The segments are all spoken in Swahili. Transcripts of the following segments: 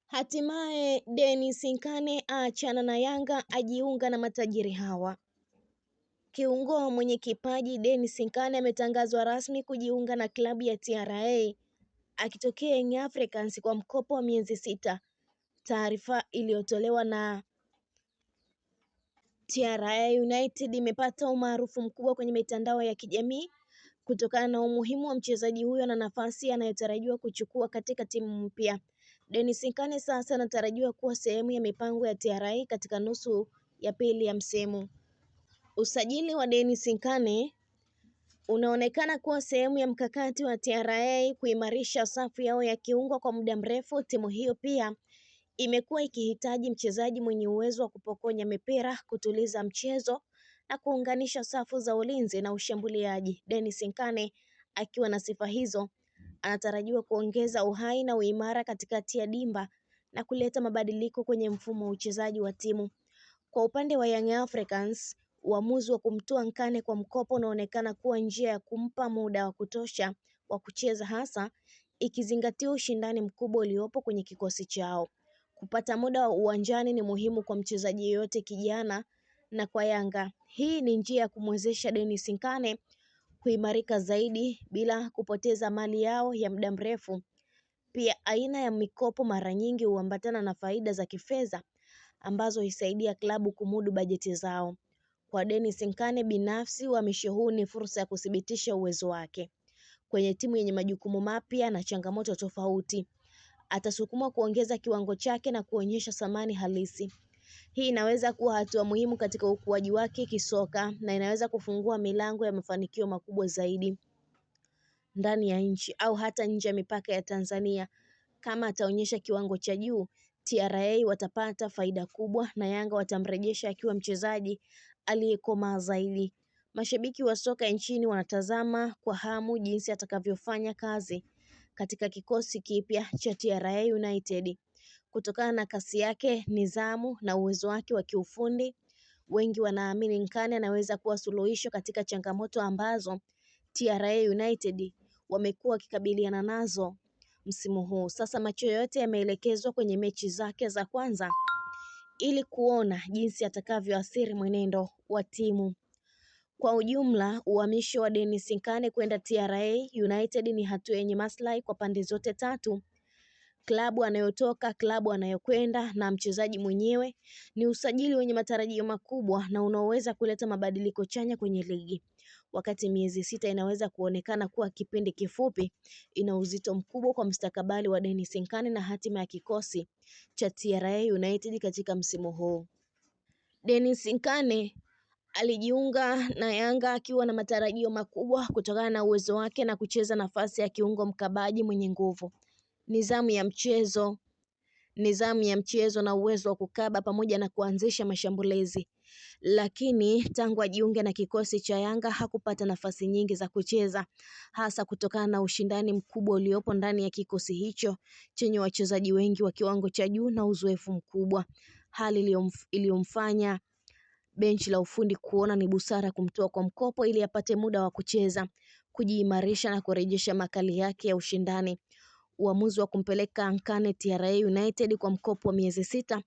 Hatimaye Dennis Nkane aachana na Yanga ajiunga na matajiri hawa. Kiungo mwenye kipaji Dennis Nkane ametangazwa rasmi kujiunga na klabu ya TRA akitokea Young Africans kwa mkopo wa miezi 6. Taarifa iliyotolewa na TRA United imepata umaarufu mkubwa kwenye mitandao ya kijamii kutokana na umuhimu wa mchezaji huyo na nafasi anayotarajiwa kuchukua katika timu mpya. Dennis Nkane sasa anatarajiwa kuwa sehemu ya mipango ya TRA katika nusu ya pili ya msimu. Usajili wa Dennis Nkane unaonekana kuwa sehemu ya mkakati wa TRA kuimarisha safu yao ya kiungo kwa muda mrefu. Timu hiyo pia imekuwa ikihitaji mchezaji mwenye uwezo wa kupokonya mipira, kutuliza mchezo na kuunganisha safu za ulinzi na ushambuliaji. Dennis Nkane akiwa na sifa hizo anatarajiwa kuongeza uhai na uimara katikati ya dimba na kuleta mabadiliko kwenye mfumo wa uchezaji wa timu. Kwa upande wa Young Africans, uamuzi wa kumtoa Nkane kwa mkopo unaonekana kuwa njia ya kumpa muda wa kutosha wa kucheza, hasa ikizingatia ushindani mkubwa uliopo kwenye kikosi chao. Kupata muda wa uwanjani ni muhimu kwa mchezaji yeyote kijana, na kwa Yanga hii ni njia ya kumwezesha Dennis Nkane kuimarika zaidi bila kupoteza mali yao ya muda mrefu. Pia aina ya mikopo mara nyingi huambatana na faida za kifedha ambazo husaidia klabu kumudu bajeti zao. Kwa Dennis Nkane binafsi, uhamisho huu ni fursa ya kuthibitisha uwezo wake kwenye timu yenye majukumu mapya na changamoto tofauti. Atasukumwa kuongeza kiwango chake na kuonyesha thamani halisi. Hii inaweza kuwa hatua muhimu katika ukuaji wake kisoka na inaweza kufungua milango ya mafanikio makubwa zaidi ndani ya nchi au hata nje ya mipaka ya Tanzania. Kama ataonyesha kiwango cha juu, TRA watapata faida kubwa na Yanga watamrejesha akiwa mchezaji aliyekomaa zaidi. Mashabiki wa soka nchini wanatazama kwa hamu jinsi atakavyofanya kazi katika kikosi kipya cha TRA United. Kutokana na kasi yake, nidhamu na uwezo wake wa kiufundi, wengi wanaamini Nkane anaweza kuwa suluhisho katika changamoto ambazo TRA United wamekuwa wakikabiliana nazo msimu huu. Sasa macho yote yameelekezwa kwenye mechi zake za kwanza ili kuona jinsi atakavyoathiri mwenendo wa timu. Kwa ujumla, uhamisho wa Dennis Nkane kwenda TRA United ni hatua yenye maslahi kwa pande zote tatu. Klabu anayotoka, klabu anayokwenda na mchezaji mwenyewe. Ni usajili wenye matarajio makubwa na unaoweza kuleta mabadiliko chanya kwenye ligi. Wakati miezi 6 inaweza kuonekana kuwa kipindi kifupi, ina uzito mkubwa kwa mustakabali wa Dennis Nkane na hatima ya kikosi cha TRA United katika msimu huu. Dennis Nkane alijiunga na Yanga akiwa na matarajio makubwa kutokana na uwezo wake na kucheza nafasi ya kiungo mkabaji mwenye nguvu, nidhamu ya mchezo na uwezo wa kukaba pamoja na kuanzisha mashambulizi. Lakini tangu ajiunge na kikosi cha Yanga hakupata nafasi nyingi za kucheza, hasa kutokana na ushindani mkubwa uliopo ndani ya kikosi hicho chenye wachezaji wengi wa kiwango cha juu na uzoefu mkubwa. Hali iliyomfanya benchi la ufundi kuona ni busara kumtoa kwa mkopo ili apate muda wa kucheza, kujiimarisha na kurejesha makali yake ya ushindani. Uamuzi wa kumpeleka Nkane TRA United kwa mkopo wa miezi 6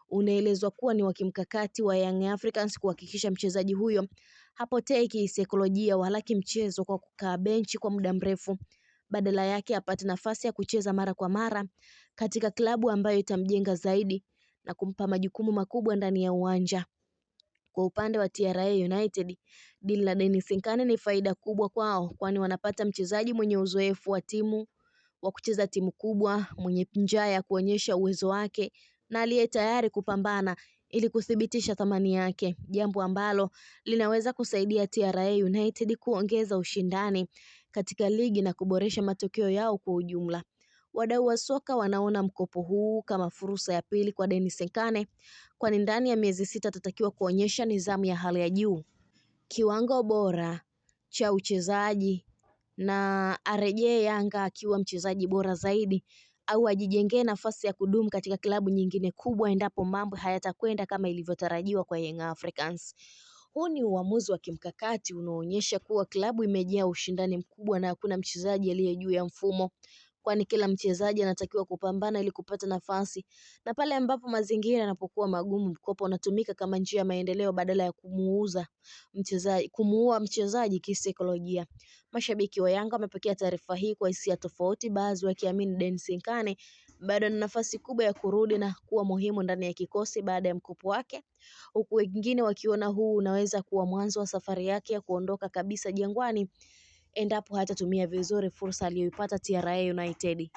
unaelezwa kuwa ni wa kimkakati wa Young Africans kuhakikisha mchezaji huyo hapotei kisaikolojia wala kimchezo kwa kukaa benchi kwa muda mrefu. Badala yake apate nafasi ya kucheza mara kwa mara katika klabu ambayo itamjenga zaidi na kumpa majukumu makubwa ndani ya uwanja. Kwa upande wa TRA United, deal la Dennis Nkane ni faida kubwa kwao, kwani wanapata mchezaji mwenye uzoefu wa timu wa kucheza timu kubwa, mwenye njaa ya kuonyesha uwezo wake na aliye tayari kupambana ili kuthibitisha thamani yake, jambo ambalo linaweza kusaidia TRA United kuongeza ushindani katika ligi na kuboresha matokeo yao kwa ujumla. Wadau wa soka wanaona mkopo huu kama fursa ya pili kwa Dennis Nkane, kwani ndani ya miezi 6 atatakiwa kuonyesha nidhamu ya hali ya juu, kiwango bora cha uchezaji na arejee Yanga akiwa mchezaji bora zaidi au ajijengee nafasi ya kudumu katika klabu nyingine kubwa endapo mambo hayatakwenda kama ilivyotarajiwa kwa Young Africans. Huu ni uamuzi wa kimkakati unaoonyesha kuwa klabu imejaa ushindani mkubwa na hakuna mchezaji aliye juu ya mfumo. kwani kila mchezaji anatakiwa kupambana ili kupata nafasi, na pale ambapo mazingira yanapokuwa magumu, mkopo unatumika kama njia ya maendeleo badala ya kumuua mchezaji kisaikolojia. Mashabiki wa Yanga wamepokea taarifa hii kwa hisia tofauti, baadhi wakiamini Dennis Nkane bado ana nafasi kubwa ya kurudi na kuwa muhimu ndani ya kikosi baada ya mkopo wake, huku wengine wakiona huu unaweza kuwa mwanzo wa safari yake ya kuondoka kabisa Jangwani endapo hatatumia vizuri fursa aliyoipata TRA United.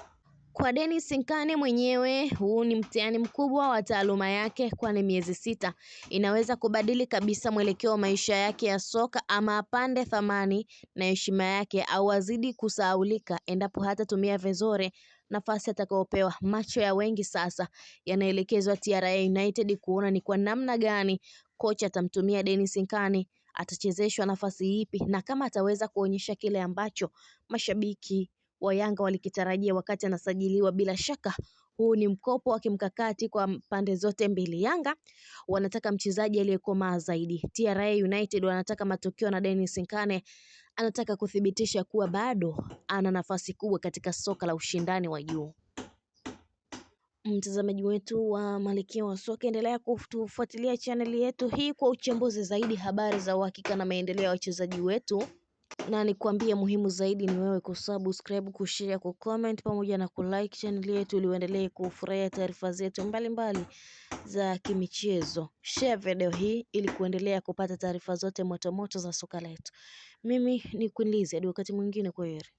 Kwa Dennis Nkane mwenyewe, huu ni mtihani mkubwa wa taaluma yake, kwani miezi 6 inaweza kubadili kabisa mwelekeo wa maisha yake ya soka, ama apande thamani na heshima yake au azidi kusahaulika endapo hatatumia vizuri nafasi atakayopewa. Macho ya wengi sasa yanaelekezwa TRA United kuona ni kwa namna gani kocha atamtumia Dennis Nkane, atachezeshwa nafasi ipi, na kama ataweza kuonyesha kile ambacho mashabiki wa Yanga walikitarajia wakati anasajiliwa. Bila shaka huu ni mkopo wa kimkakati kwa pande zote mbili. Yanga wanataka mchezaji aliyekomaa zaidi, TRA United wanataka matokeo, na Dennis Nkane anataka kuthibitisha kuwa bado ana nafasi kubwa katika soka la ushindani wa juu. Mtazamaji wetu wa Malkia wa Soka, endelea kutufuatilia chaneli yetu hii kwa uchambuzi zaidi, habari za uhakika na maendeleo ya wachezaji wetu. Na nikwambie muhimu zaidi ni wewe kusubscribe, kushare, kucomment pamoja na kulike channel yetu ili uendelee kufurahia taarifa zetu mbalimbali za kimichezo. Share video hii ili kuendelea kupata taarifa zote moto moto za soka letu. Mimi ni Queen Lizzy, hadi wakati mwingine, kwaheri.